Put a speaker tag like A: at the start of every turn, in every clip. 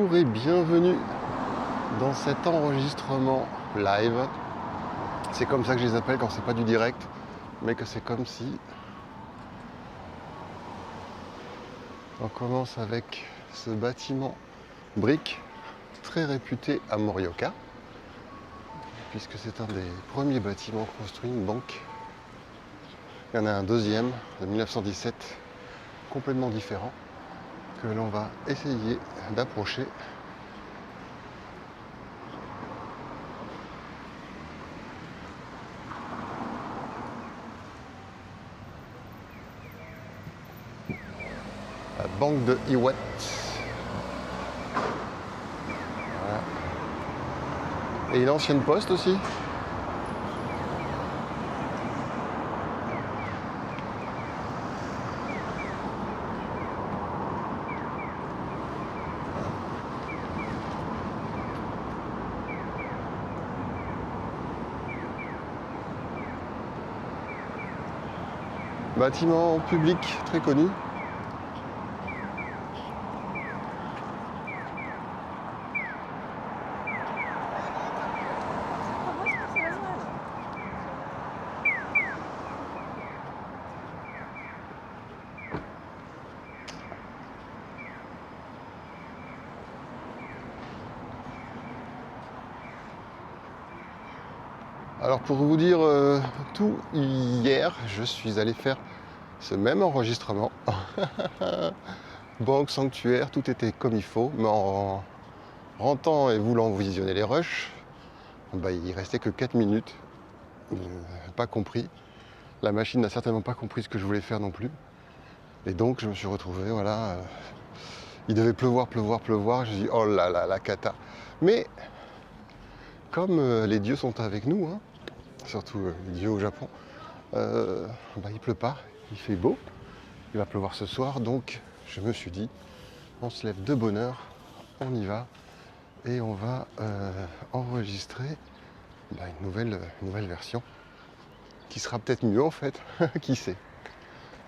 A: Bonjour et bienvenue dans cet enregistrement live. C'est comme ça que je les appelle quand c'est pas du direct, mais que c'est comme si. On commence avec ce bâtiment brique très réputé à Morioka, puisque c'est un des premiers bâtiments construits, une banque. Il y en a un deuxième de 1917, complètement différent, que l'on va essayer d'approcher. La banque de Iwat. Voilà. Et une ancienne poste aussi. Bâtiment public très connu. Alors pour vous dire tout, hier je suis allé faire ce même enregistrement. Banque, sanctuaire, tout était comme il faut, mais en rentrant et voulant visionner les rushs, il restait que 4 minutes. Pas compris. La machine n'a certainement pas compris ce que je voulais faire non plus. Et donc je me suis retrouvé, voilà. Il devait pleuvoir. Je me suis dit, oh là là, la cata. Mais comme les dieux sont avec nous, hein, surtout les dieux au Japon, il pleut pas, il fait beau. Il va pleuvoir ce soir, donc je me suis dit, on se lève de bonne heure, on y va, et on va enregistrer une nouvelle version, qui sera peut-être mieux en fait, qui sait.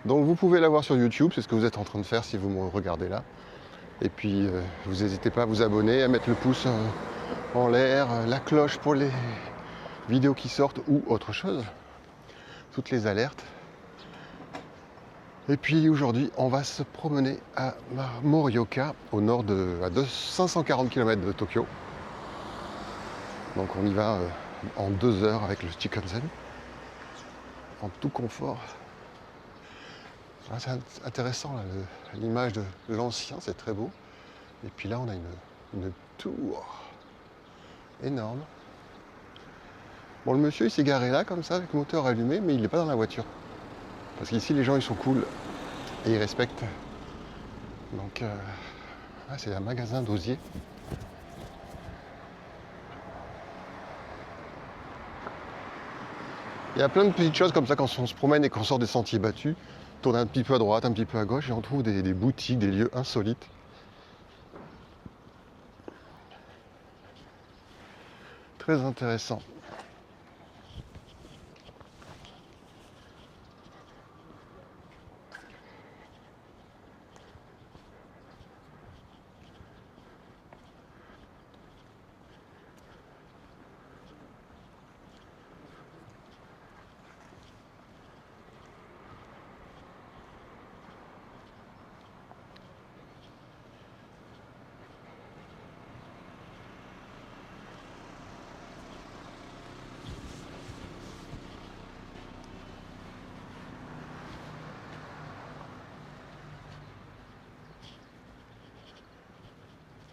A: Donc vous pouvez la voir sur YouTube, c'est ce que vous êtes en train de faire si vous me regardez là. Et puis vous n'hésitez pas à vous abonner, à mettre le pouce en l'air, la cloche pour les vidéos qui sortent ou autre chose, toutes les alertes. Et puis aujourd'hui, on va se promener à Morioka, au nord à 540 km de Tokyo. Donc on y va en 2 heures avec le Shinkansen, en tout confort. C'est intéressant là, l'image de l'ancien, c'est très beau. Et puis là, on a une tour énorme. Bon, le monsieur, il s'est garé là, comme ça, avec le moteur allumé, mais il n'est pas dans la voiture. Parce qu'ici, les gens, ils sont cool et ils respectent. Donc, c'est un magasin d'osier. Il y a plein de petites choses comme ça quand on se promène et qu'on sort des sentiers battus. On tourne un petit peu à droite, un petit peu à gauche et on trouve des boutiques, des lieux insolites. Très intéressant.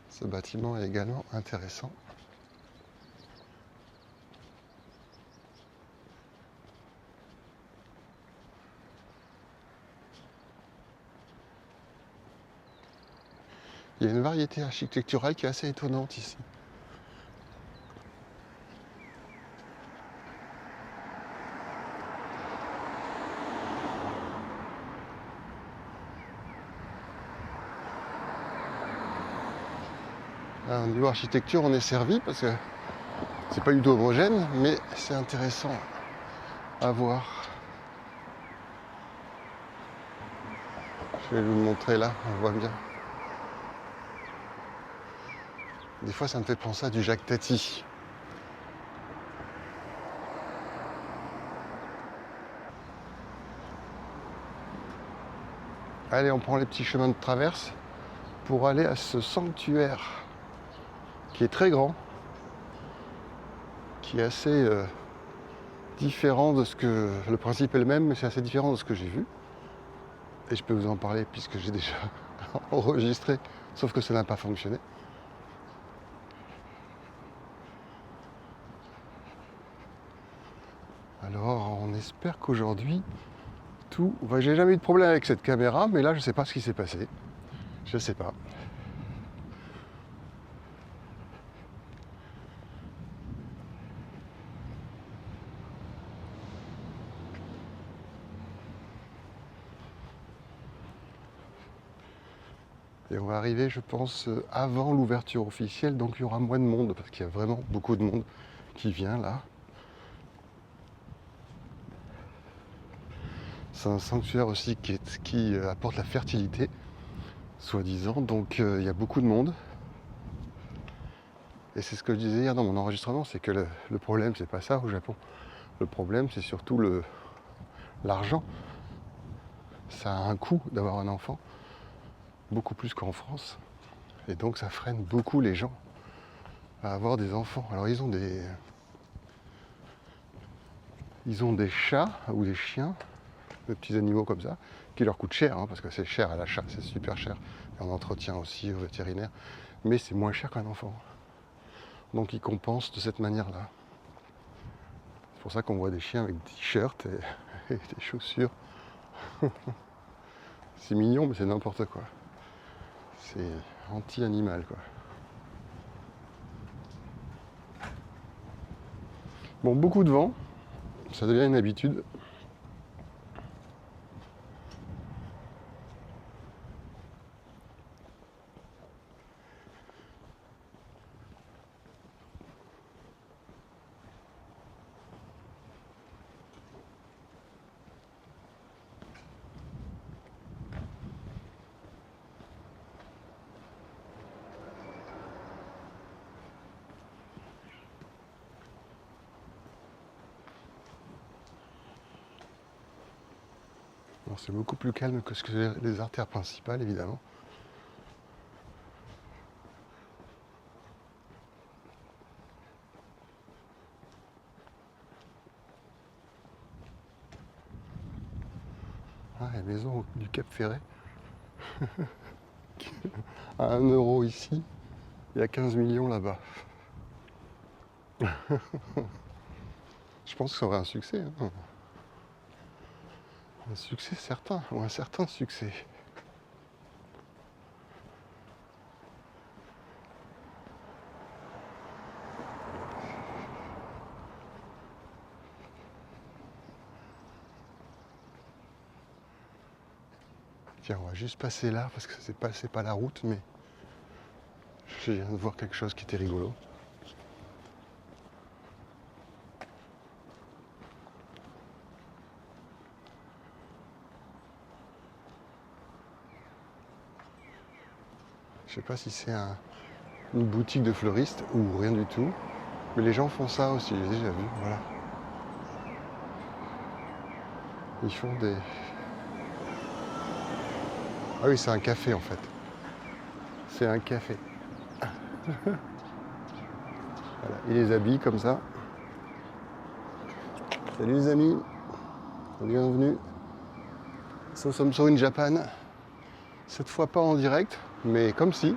A: Ce bâtiment est également intéressant. Il y a une variété architecturale qui est assez étonnante ici. Au niveau architecture, on est servi parce que c'est pas du tout homogène, mais c'est intéressant à voir. Je vais vous le montrer là, on voit bien. Des fois, ça me fait penser à du Jacques Tati. Allez, on prend les petits chemins de traverse pour aller à ce sanctuaire qui est très grand, qui est assez différent de ce que... Le principe est le même, mais c'est assez différent de ce que j'ai vu. Et je peux vous en parler puisque j'ai déjà enregistré, sauf que ça n'a pas fonctionné. Alors, on espère qu'aujourd'hui, tout... Enfin, j'ai jamais eu de problème avec cette caméra, mais là, je sais pas ce qui s'est passé. Je sais pas. Et on va arriver, je pense, avant l'ouverture officielle, donc il y aura moins de monde, parce qu'il y a vraiment beaucoup de monde qui vient là. C'est un sanctuaire aussi qui apporte la fertilité, soi-disant, donc il y a beaucoup de monde. Et c'est ce que je disais hier dans mon enregistrement, c'est que le problème, c'est pas ça au Japon. Le problème, c'est surtout l'argent. Ça a un coût d'avoir un enfant, beaucoup plus qu'en France. Et donc ça freine beaucoup les gens à avoir des enfants. Alors ils ont des chats ou des chiens, des petits animaux comme ça, qui leur coûtent cher, parce que c'est cher à l'achat, c'est super cher. Et en entretien aussi au vétérinaire. Mais c'est moins cher qu'un enfant. Donc ils compensent de cette manière-là. C'est pour ça qu'on voit des chiens avec des t-shirts et des chaussures. C'est mignon, mais c'est n'importe quoi. C'est anti-animal, quoi. Bon, beaucoup de vent, ça devient une habitude. Alors c'est beaucoup plus calme que ce que les artères principales, évidemment. Ah, la maison du Cap Ferret. À 1 euro ici, il y a 15 millions là-bas. Je pense que ça aurait un succès. Un succès certain, ou un certain succès. Tiens, on va juste passer là, parce que c'est pas la route, mais je viens de voir quelque chose qui était rigolo. Je sais pas si c'est une boutique de fleuriste ou rien du tout, mais les gens font ça aussi, j'ai déjà vu, voilà. Ils font des... Ah oui, c'est un café en fait. C'est un café. Voilà, ils les habillent comme ça. Salut les amis, bienvenue. Nous sommes sur une Japan. Cette fois pas en direct, mais comme si.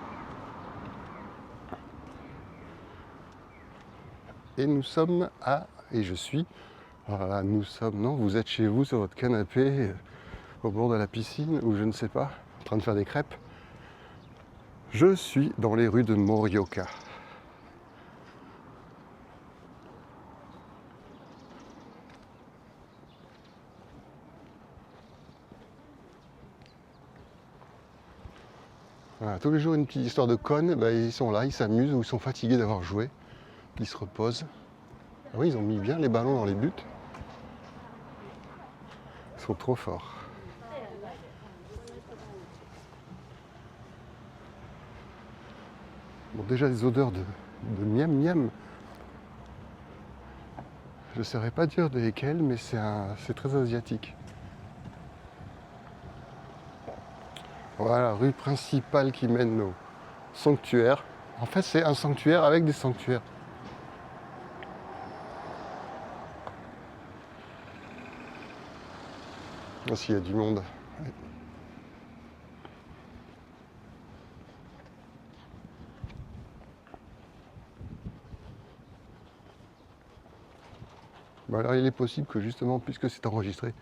A: Et nous sommes à... Et je suis... Voilà, nous sommes... Non, vous êtes chez vous sur votre canapé, au bord de la piscine, ou je ne sais pas, en train de faire des crêpes. Je suis dans les rues de Morioka. Voilà, tous les jours une petite histoire de connes, ils sont là, ils s'amusent ou ils sont fatigués d'avoir joué, ils se reposent. Ah oui, ils ont mis bien les ballons dans les buts. Ils sont trop forts. Bon, déjà des odeurs de miam miam. Je ne saurais pas dire de lesquelles, mais c'est très asiatique. Voilà, rue principale qui mène au sanctuaire. En fait, c'est un sanctuaire avec des sanctuaires. Aussi, il y a du monde. Bon, alors, il est possible que justement, puisque c'est enregistré,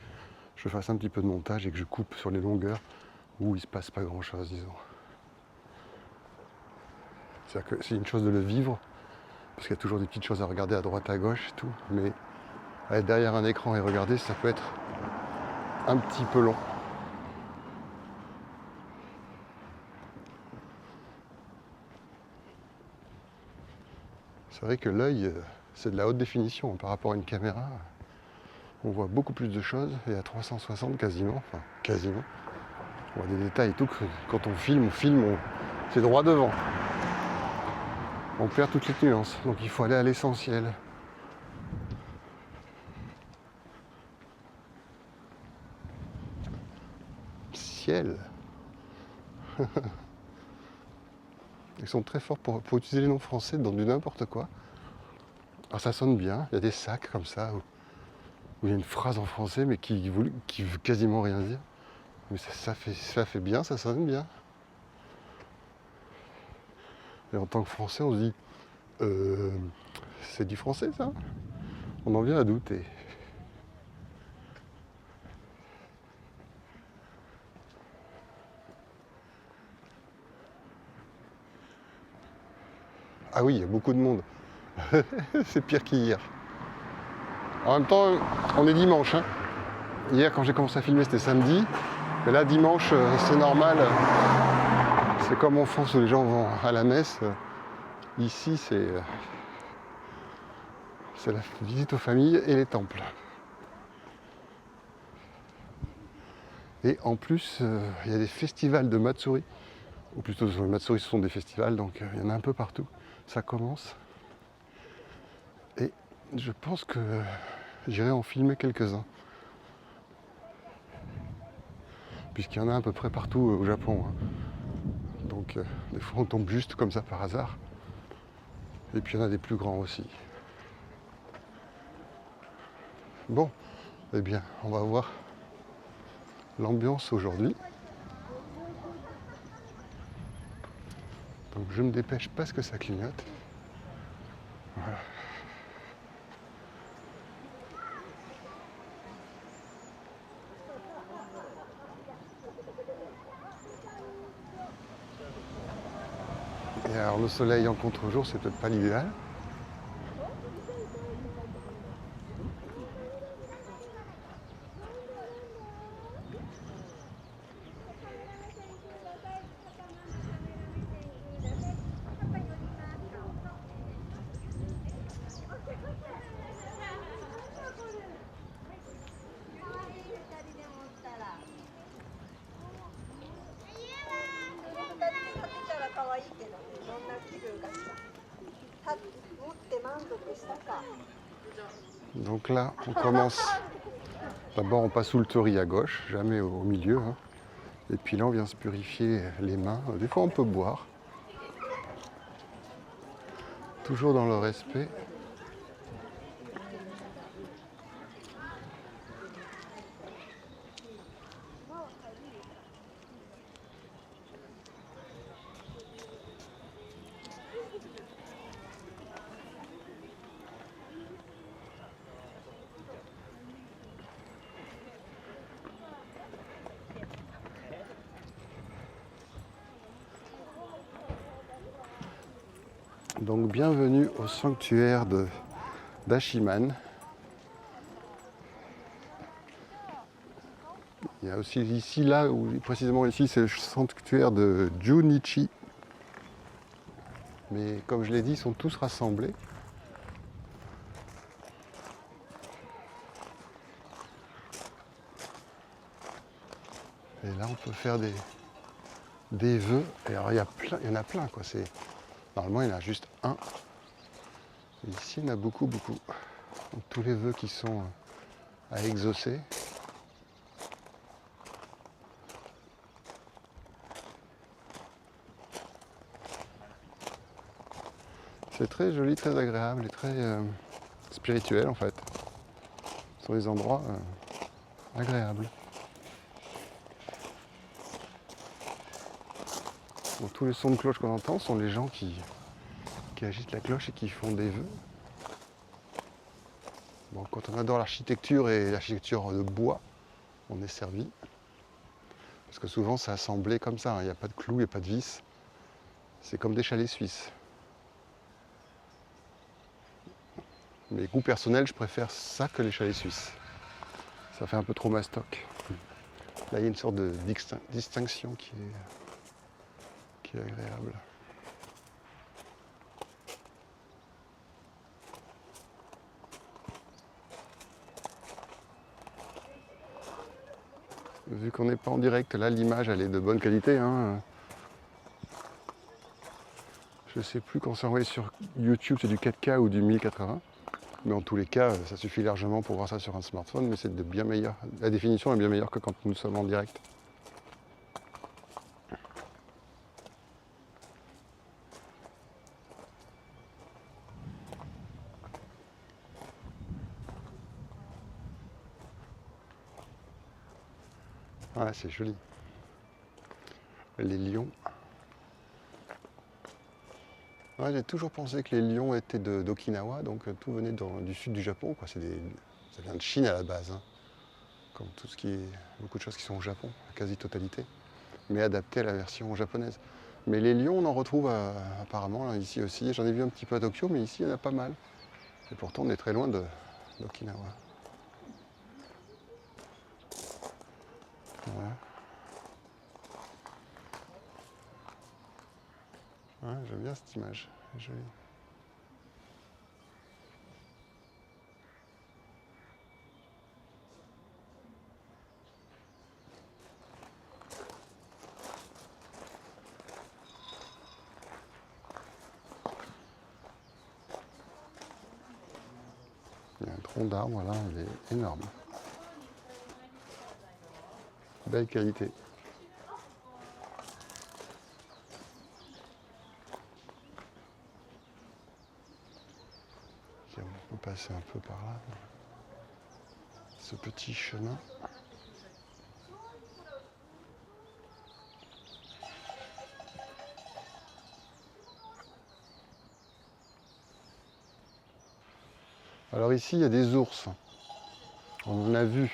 A: je fasse un petit peu de montage et que je coupe sur les longueurs où il se passe pas grand chose, disons. C'est-à-dire que c'est une chose de le vivre, parce qu'il y a toujours des petites choses à regarder à droite, à gauche et tout, mais être derrière un écran et regarder, ça peut être un petit peu long. C'est vrai que l'œil, c'est de la haute définition par rapport à une caméra. On voit beaucoup plus de choses et à 360 quasiment, enfin quasiment. On voit des détails et tout. Quand on filme, c'est droit devant. On perd toutes les nuances, donc il faut aller à l'essentiel. Ciel. Ils sont très forts pour utiliser les noms français dans du n'importe quoi. Alors ça sonne bien, il y a des sacs comme ça, où il y a une phrase en français mais qui veut quasiment rien dire. Mais ça fait bien, ça sonne bien. Et en tant que Français, on se dit, c'est du français ça? On en vient à douter. Ah oui, il y a beaucoup de monde. C'est pire qu'hier. En même temps, on est dimanche. Hein. Hier, quand j'ai commencé à filmer, c'était samedi. Mais là, dimanche, c'est normal. C'est comme en France où les gens vont à la messe. Ici, c'est la visite aux familles et les temples. Et en plus, il y a des festivals de Matsuri. Ou plutôt, les Matsuri, ce sont des festivals, donc il y en a un peu partout. Ça commence. Et je pense que j'irai en filmer quelques-uns. Puisqu'il y en a à peu près partout au Japon. Hein. Donc des fois on tombe juste comme ça par hasard. Et puis il y en a des plus grands aussi. Bon, eh bien, on va voir l'ambiance aujourd'hui. Donc je me dépêche parce que ça clignote. Voilà. Et alors le soleil en contre-jour, c'est peut-être pas l'idéal. Donc là, on commence. D'abord, on passe sous le tori à gauche, jamais au milieu. Hein. Et puis là, on vient se purifier les mains. Des fois, on peut boire. Toujours dans le respect. Donc bienvenue au sanctuaire d'Ashiman. Il y a aussi ici, là, où précisément ici, c'est le sanctuaire de Junichi. Mais comme je l'ai dit, ils sont tous rassemblés. Et là, on peut faire des vœux. Et alors, il y en a plein, quoi. Normalement, il y en a juste un. Et ici, il y en a beaucoup, beaucoup. Donc, tous les vœux qui sont à exaucer. C'est très joli, très agréable et très spirituel en fait. Ce sont des endroits agréables. Donc, tous les sons de cloche qu'on entend sont les gens qui agitent la cloche et qui font des vœux. Bon, quand on adore l'architecture et l'architecture de bois, on est servi. Parce que souvent c'est assemblé comme ça, il n'y a pas de clous, il n'y a pas de vis. C'est comme des chalets suisses. Mais goût personnel, je préfère ça que les chalets suisses. Ça fait un peu trop mastoc. Là, il y a une sorte de distinction qui est agréable. Vu qu'on n'est pas en direct, là l'image elle est de bonne qualité. Hein. Je sais plus quand c'est envoyé sur YouTube, c'est du 4K ou du 1080. Mais en tous les cas, ça suffit largement pour voir ça sur un smartphone, mais c'est de bien meilleur. La définition est bien meilleure que quand nous sommes en direct. Ouais, c'est joli. Les lions. Ouais, j'ai toujours pensé que les lions étaient d'Okinawa, donc tout venait du sud du Japon. Quoi. Ça vient de Chine à la base, hein. Comme tout ce qui est. Beaucoup de choses qui sont au Japon, la quasi-totalité, mais adaptées à la version japonaise. Mais les lions, on en retrouve apparemment là, ici aussi. J'en ai vu un petit peu à Tokyo, mais ici, il y en a pas mal. Et pourtant, on est très loin d'Okinawa. Voilà. Ouais, j'aime bien cette image, c'est joli. Il y a un tronc d'arbre là, il est énorme. Belle qualité. Okay, on peut passer un peu par là. Ce petit chemin. Alors ici, il y a des ours. On en a vu.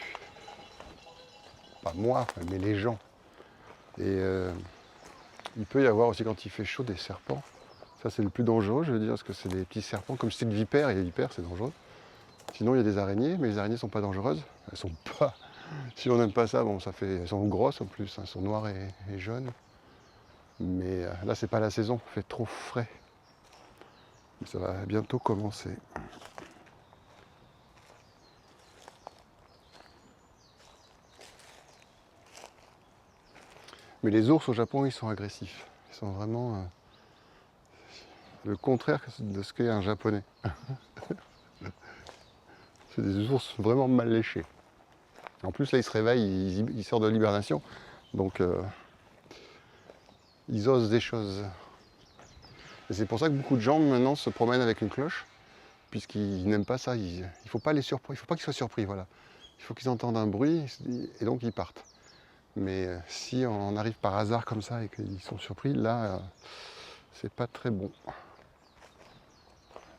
A: Pas moi, mais les gens. Et il peut y avoir aussi quand il fait chaud des serpents. Ça c'est le plus dangereux, je veux dire, parce que c'est des petits serpents comme style vipère, et les vipères c'est dangereux. Sinon il y a des araignées, mais les araignées sont pas dangereuses. Elles sont pas. Si on n'aime pas ça, bon elles sont grosses en plus, hein, elles sont noires et jaunes. Mais là c'est pas la saison, il fait trop frais. Mais ça va bientôt commencer. Mais les ours au Japon, ils sont agressifs. Ils sont vraiment le contraire de ce qu'est un japonais. C'est des ours vraiment mal léchés. En plus, là, ils se réveillent, ils sortent de l'hibernation. Donc, ils osent des choses. Et c'est pour ça que beaucoup de gens, maintenant, se promènent avec une cloche, puisqu'ils n'aiment pas ça. Il ne faut pas les surprendre. Il ne faut pas qu'ils soient surpris, voilà. Il faut qu'ils entendent un bruit, et donc ils partent. Mais si on arrive par hasard comme ça et qu'ils sont surpris, là, c'est pas très bon.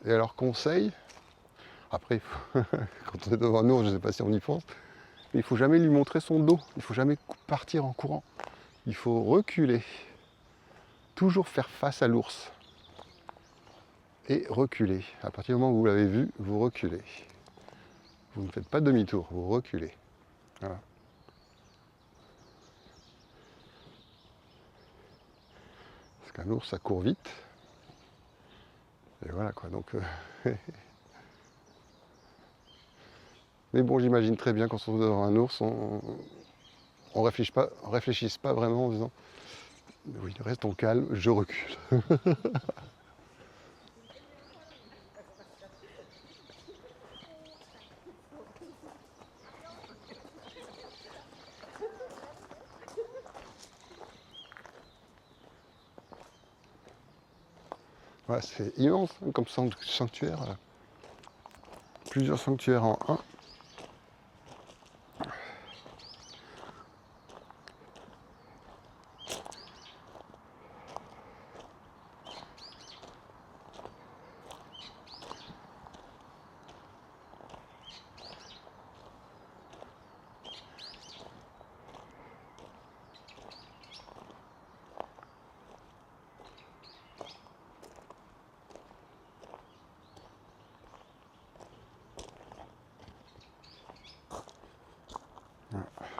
A: Et alors, conseil, après, quand on est devant un ours, je ne sais pas si on y pense, mais il ne faut jamais lui montrer son dos. Il ne faut jamais partir en courant. Il faut reculer. Toujours faire face à l'ours. Et reculer. À partir du moment où vous l'avez vu, vous reculez. Vous ne faites pas demi-tour, vous reculez. Voilà. Parce qu'un ours, ça court vite. Et voilà quoi, donc... Mais bon, j'imagine très bien quand on se trouve devant un ours, on réfléchisse pas vraiment en disant oui, restons calmes, je recule. Ouais, c'est immense hein, comme sanctuaire. Plusieurs sanctuaires en un.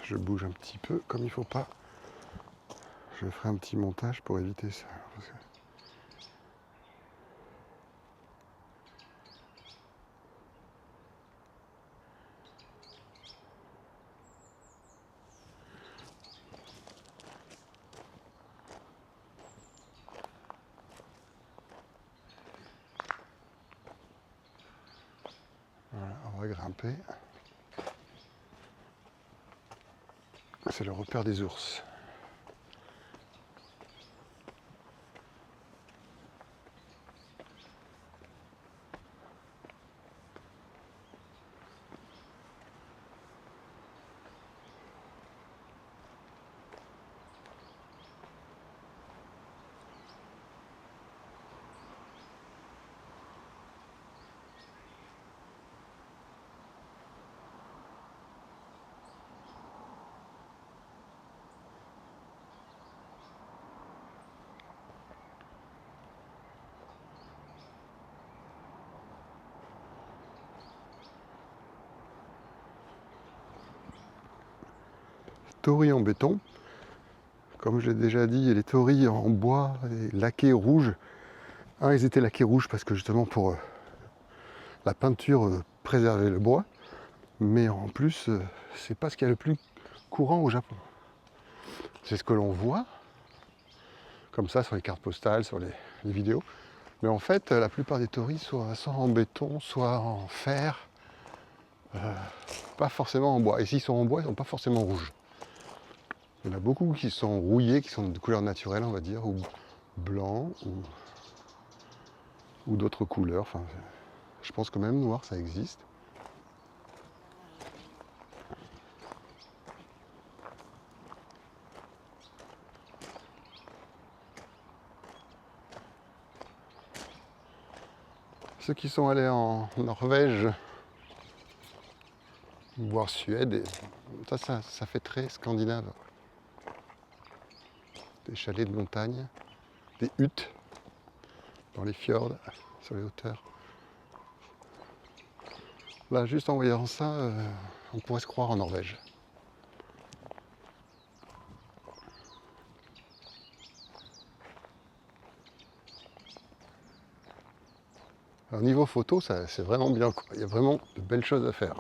A: Je bouge un petit peu comme il faut pas. Je ferai un petit montage pour éviter ça. Voilà, on va grimper. C'est le repère des ours. Torii en béton. Comme je l'ai déjà dit, les torii en bois et laqués rouges. Ils étaient laqués rouges parce que justement pour la peinture préserver le bois. Mais en plus, c'est pas ce qu'il y a le plus courant au Japon. C'est ce que l'on voit, comme ça sur les cartes postales, sur les vidéos. Mais en fait, la plupart des torii soit en béton, soit en fer, pas forcément en bois. Et s'ils sont en bois, ils ne sont pas forcément rouges. Il y en a beaucoup qui sont rouillés, qui sont de couleur naturelle, on va dire, ou blanc, ou d'autres couleurs. Enfin, je pense que même noir, ça existe. Ceux qui sont allés en Norvège, voire Suède, ça fait très scandinave. Des chalets de montagne, des huttes dans les fjords, sur les hauteurs. Là, juste en voyant ça, on pourrait se croire en Norvège. Alors, niveau photo, c'est vraiment bien, quoi. Il y a vraiment de belles choses à faire.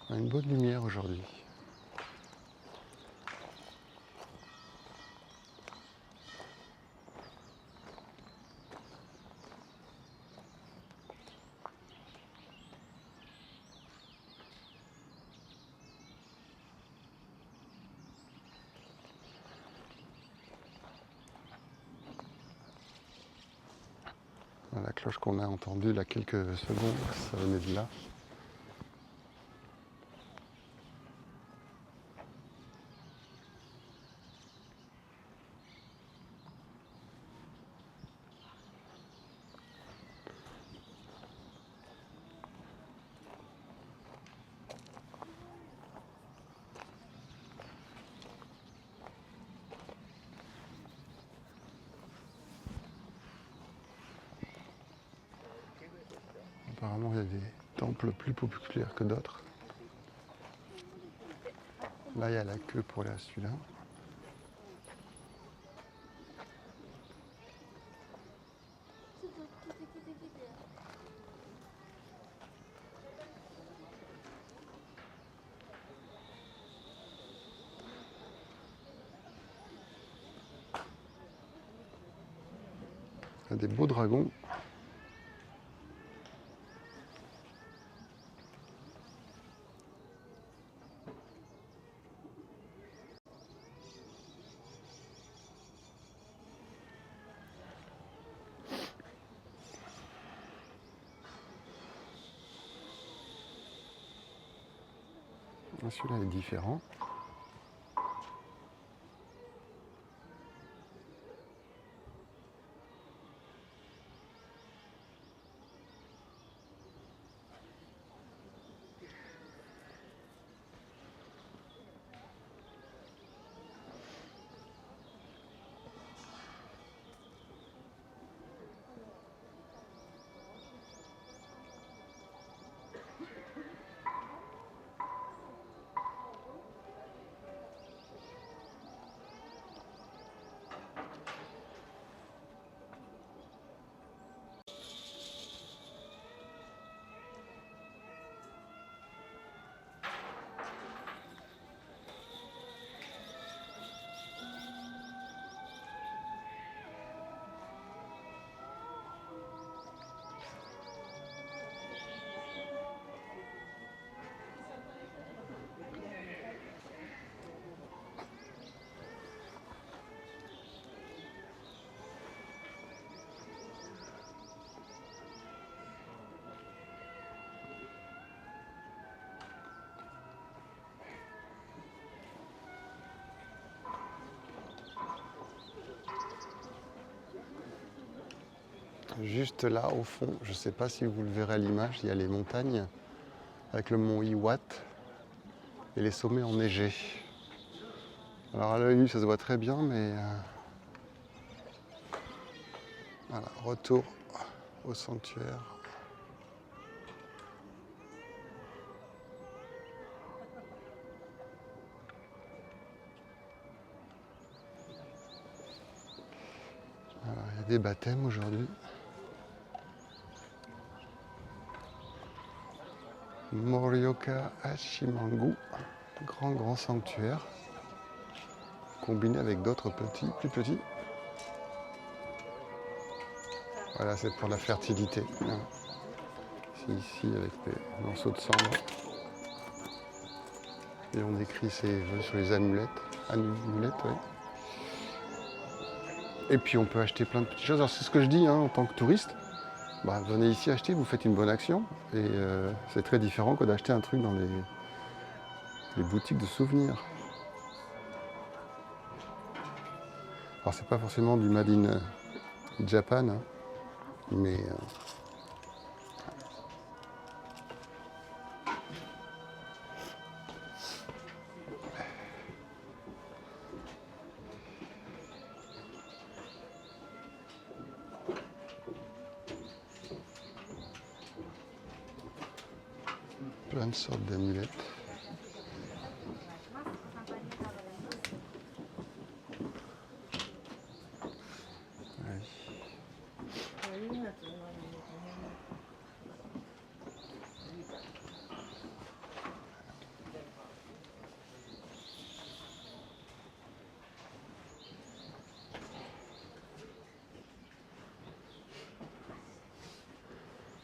A: On a une bonne lumière aujourd'hui. La cloche qu'on a entendue il y a quelques secondes, ça venait de là. Apparemment, il y a des temples plus populaires que d'autres. Là, il y a la queue pour aller à celui-là. On a des beaux dragons. Celui-là est différent. Juste là, au fond, je ne sais pas si vous le verrez à l'image, il y a les montagnes avec le mont Iwate et les sommets enneigés. Alors à l'œil nu, ça se voit très bien, mais voilà, retour au sanctuaire. Alors, il y a des baptêmes aujourd'hui. Morioka Hachimangu, grand sanctuaire, combiné avec d'autres petits, plus petits. Voilà, c'est pour la fertilité. C'est ici avec des morceaux de cendre. Et on écrit ses vœux sur les amulettes. Amulettes, oui. Et puis on peut acheter plein de petites choses. Alors c'est ce que je dis en tant que touriste. Venez ici acheter, vous faites une bonne action. Et c'est très différent que d'acheter un truc dans les boutiques de souvenirs. Alors c'est pas forcément du Made in Japan, mais plein de sortes d'amulettes.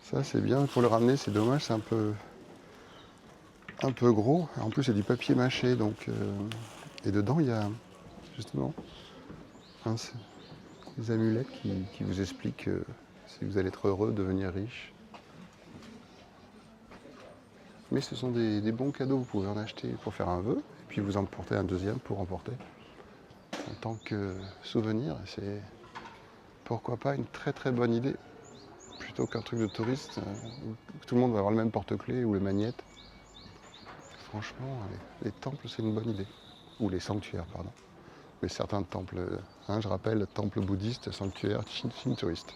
A: Ça c'est bien, pour le ramener c'est dommage, c'est un peu gros. En plus c'est du papier mâché, donc et dedans il y a justement des amulettes qui vous expliquent si vous allez être heureux, devenir riche. Mais ce sont des bons cadeaux, vous pouvez en acheter pour faire un vœu, et puis vous en portez un deuxième pour emporter. En tant que souvenir, c'est pourquoi pas une très bonne idée. Plutôt qu'un truc de touriste où tout le monde va avoir le même porte-clés ou les magnettes. Franchement, les temples, c'est une bonne idée. Ou les sanctuaires, pardon. Mais certains temples, je rappelle, temple bouddhiste, sanctuaire shintoïste.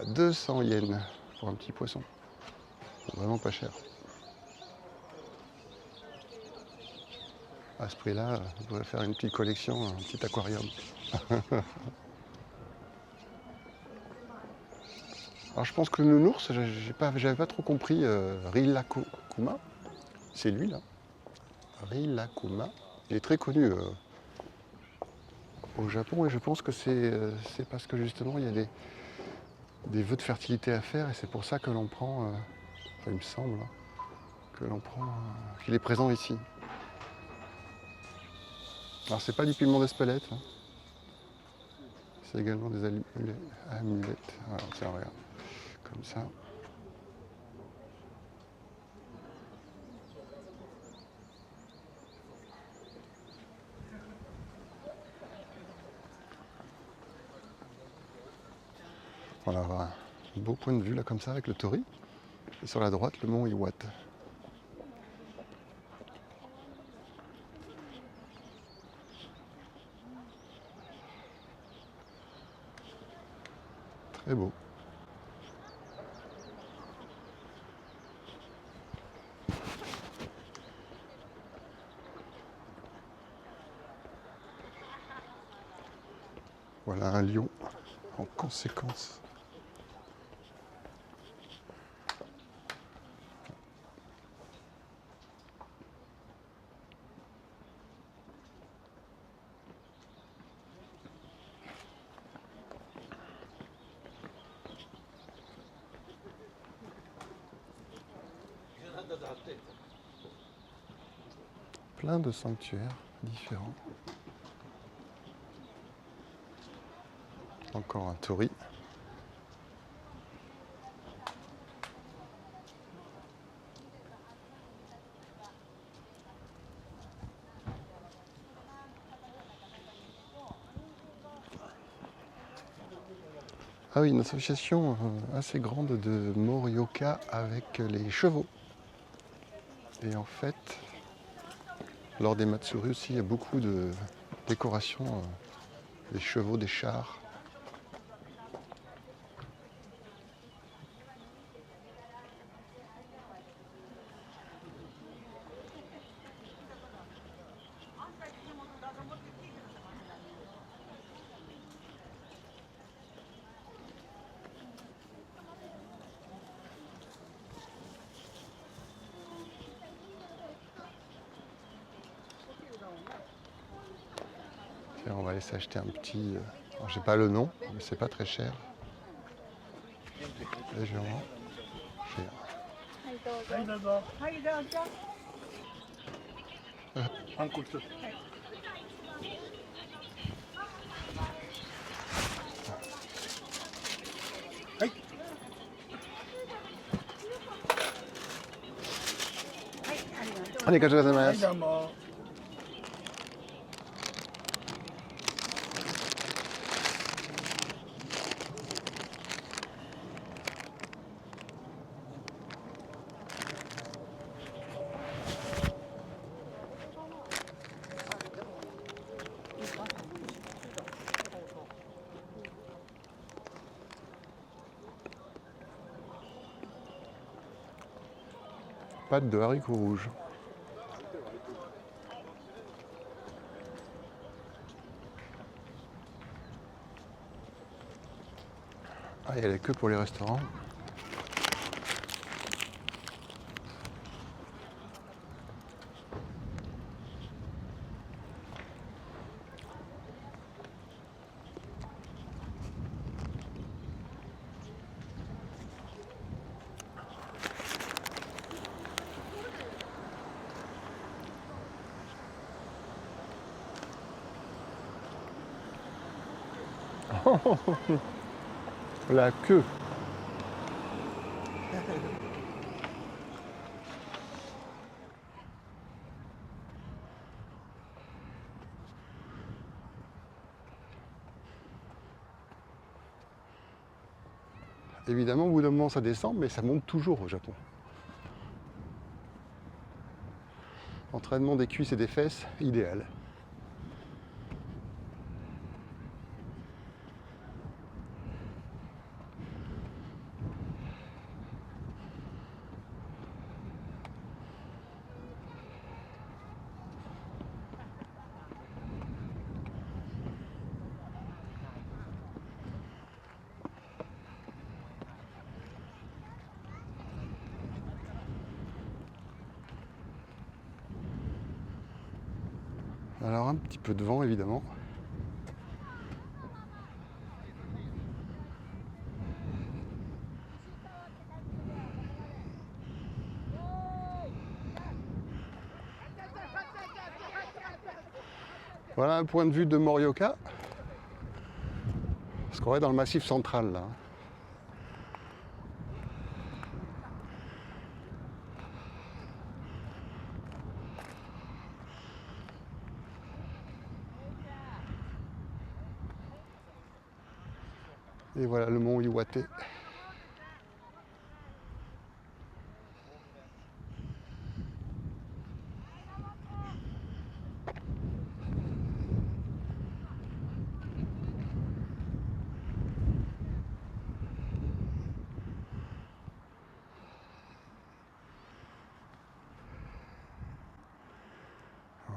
A: 200 yens pour un petit poisson. Vraiment pas cher. À ce prix-là, vous pourrez faire une petite collection, un petit aquarium. Alors je pense que le nounours, j'avais pas trop compris. Rilakuma, c'est lui là. Rilakkuma. Il est très connu au Japon et je pense que c'est parce que justement il y a des vœux de fertilité à faire et c'est pour ça que l'on prend, enfin, il me semble, hein, que l'on prend, qu'il est présent ici. Alors c'est pas du piment d'Espelette, hein. C'est également des amulettes. Alors tiens regarde, comme ça. On va avoir un beau point de vue là comme ça avec le Tori. Et sur la droite le mont Iwate. Très beau. Voilà un lion en conséquence. Plein de sanctuaires différents. Encore un Tori. Ah oui, une association assez grande de Morioka avec les chevaux. Et en fait, lors des Matsuri aussi, il y a beaucoup de décorations, des chevaux, des chars. Tiens, on va aller s'acheter un petit... alors, j'ai pas le nom, mais c'est pas très cher. Légèrement cher.
B: はいどうぞ。はいどうぞ。あんこ一つ。はい。
A: ありがとうござい
B: はい、
A: ます。
B: どうも。
A: Pâte de haricots rouges. Ah, il y a la queue pour les restaurants. La queue. Évidemment, au bout d'un moment, ça descend, mais ça monte toujours au Japon. Entraînement des cuisses et des fesses, idéal. Alors un petit peu de vent évidemment. Voilà un point de vue de Morioka. Parce qu'on est dans le massif central là. Et voilà le mont Iwate.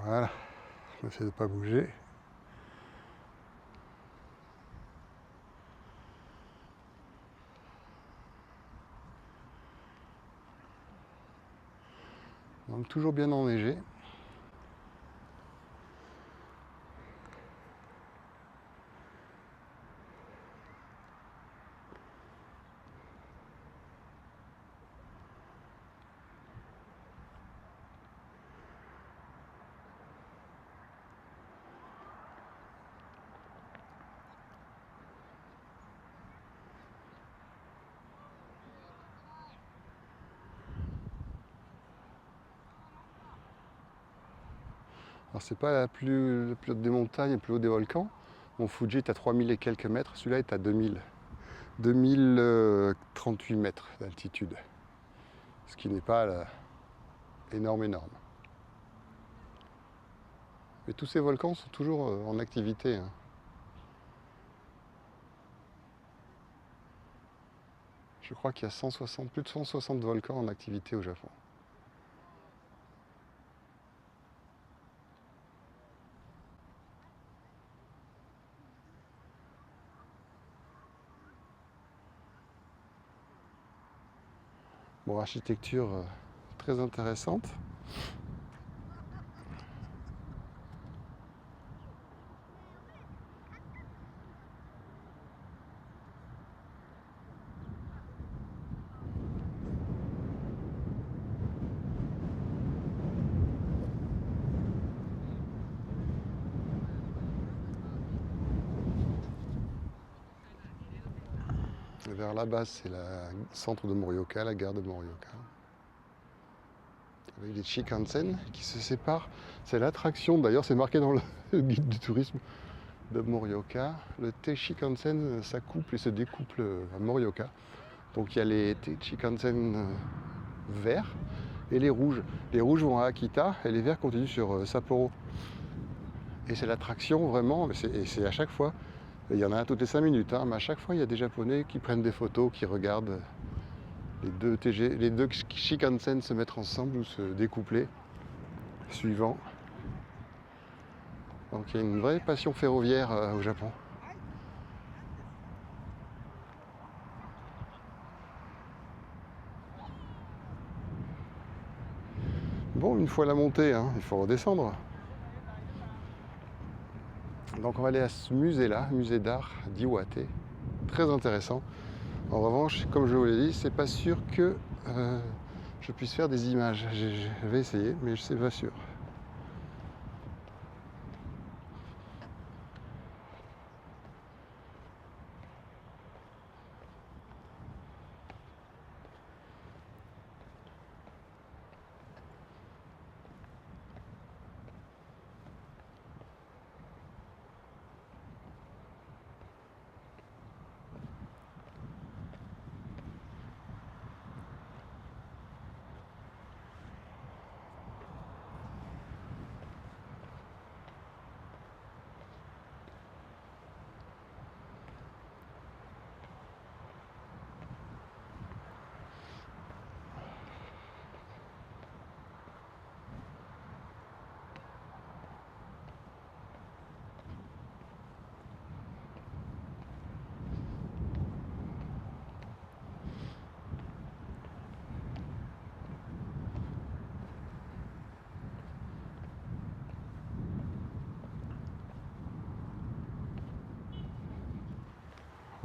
A: Voilà, on essaie de ne pas bouger. Donc toujours bien enneigé. Alors c'est pas la plus haute des montagnes, le plus haut des volcans. Mon Fuji est à 3000 et quelques mètres, celui-là est à 2038 mètres d'altitude. Ce qui n'est pas énorme. Mais tous ces volcans sont toujours en activité. Hein. Je crois qu'il y a plus de 160 volcans en activité au Japon. Bon, architecture très intéressante. Et vers là-bas, c'est le centre de Morioka, la gare de Morioka. Avec les Shinkansen qui se séparent. C'est l'attraction, d'ailleurs, c'est marqué dans le guide du tourisme de Morioka. Le T-Shinkansen s'accouple et se découple à Morioka. Donc il y a les T-Shinkansen verts et les rouges. Les rouges vont à Akita et les verts continuent sur Sapporo. Et c'est l'attraction vraiment, et c'est à chaque fois. Il y en a un toutes les 5 minutes, hein, mais à chaque fois il y a des Japonais qui prennent des photos, qui regardent les deux Shinkansen se mettre ensemble ou se découpler, suivant. Donc il y a une vraie passion ferroviaire au Japon. Bon, une fois la montée, hein, il faut redescendre. Donc on va aller à ce musée-là, musée d'art d'Iwate. Très intéressant. En revanche, comme je vous l'ai dit, c'est pas sûr que je puisse faire des images. Je vais essayer, mais je sais pas sûr.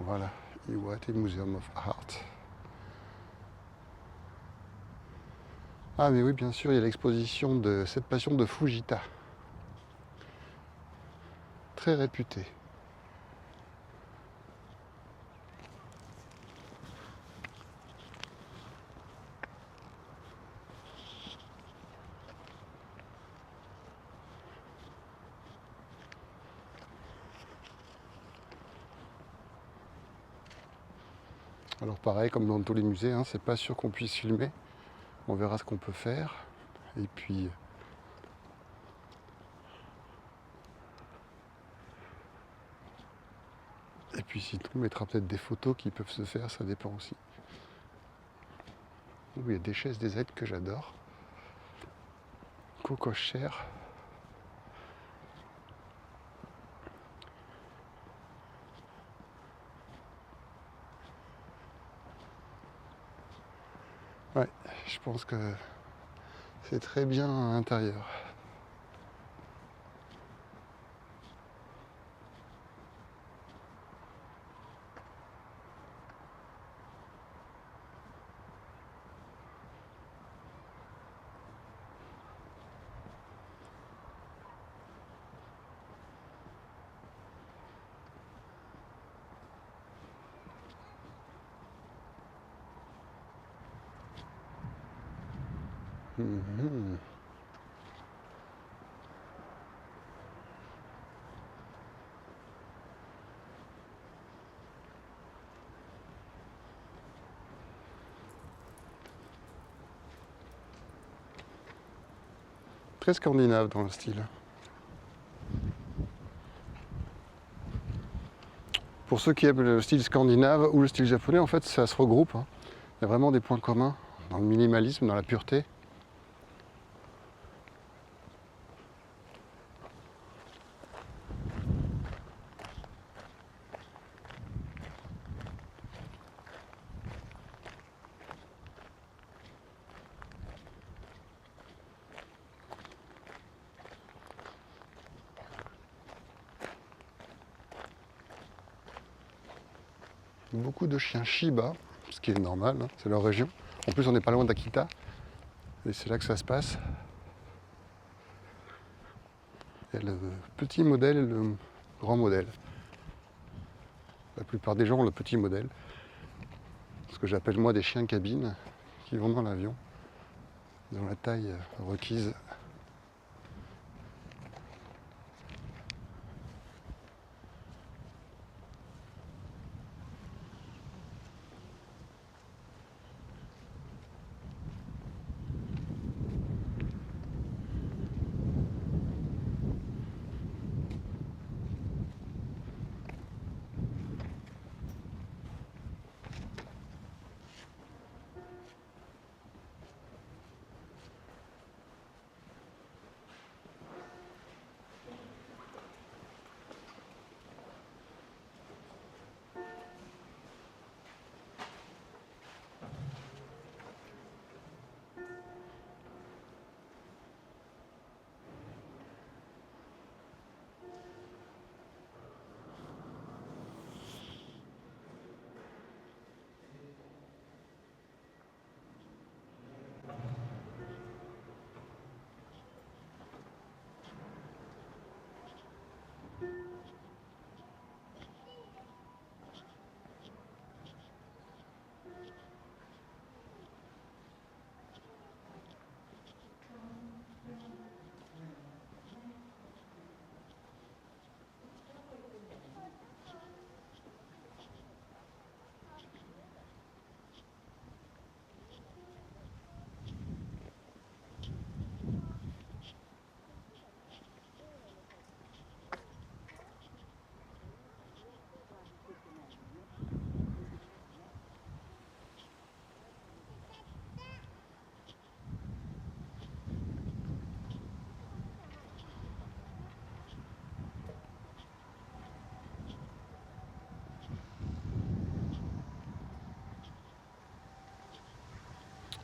A: Voilà, Iwate Museum of Art. Ah mais oui, bien sûr, il y a l'exposition de cette passion de Fujita. Très réputée. Alors pareil, comme dans tous les musées, hein, c'est pas sûr qu'on puisse filmer. On verra ce qu'on peut faire. Et puis sinon, on mettra peut-être des photos qui peuvent se faire, ça dépend aussi. Il y a des chaises des aides que j'adore. Coco Cher. Ouais, je pense que c'est très bien à l'intérieur. Mhm. Très scandinave dans le style. Pour ceux qui aiment le style scandinave ou le style japonais, en fait, ça se regroupe, hein. Il y a vraiment des points communs dans le minimalisme, dans la pureté. Beaucoup de chiens Shiba, ce qui est normal, hein, c'est leur région. En plus, on n'est pas loin d'Akita, et c'est là que ça se passe. Il y a le petit modèle et le grand modèle. La plupart des gens ont le petit modèle, ce que j'appelle moi des chiens cabine, qui vont dans l'avion, dans la taille requise.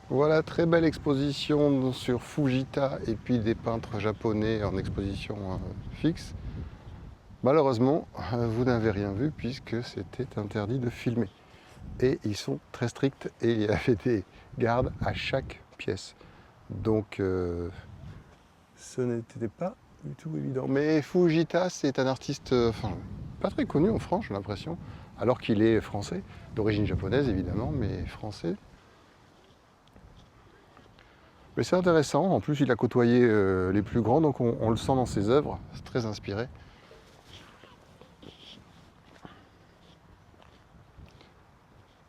A: Voilà, très belle exposition sur Fujita et puis des peintres japonais en exposition fixe. Malheureusement, vous n'avez rien vu puisque c'était interdit de filmer. Et ils sont très stricts et il y avait des gardes à chaque pièce. Donc ce n'était pas du tout évident. Mais Fujita, c'est un artiste pas très connu en France, j'ai l'impression, alors qu'il est français, d'origine japonaise évidemment, mais français. Mais c'est intéressant, en plus il a côtoyé les plus grands, donc on le sent dans ses œuvres, c'est très inspiré.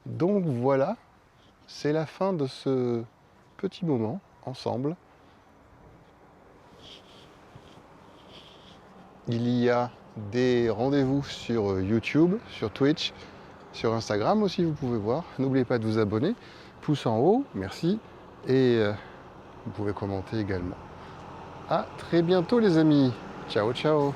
A: Donc voilà, c'est la fin de ce petit moment ensemble. Il y a des rendez-vous sur YouTube, sur Twitch, sur Instagram aussi, vous pouvez voir. N'oubliez pas de vous abonner, pouce en haut, merci, et vous pouvez commenter également. À très bientôt les amis, ciao ciao.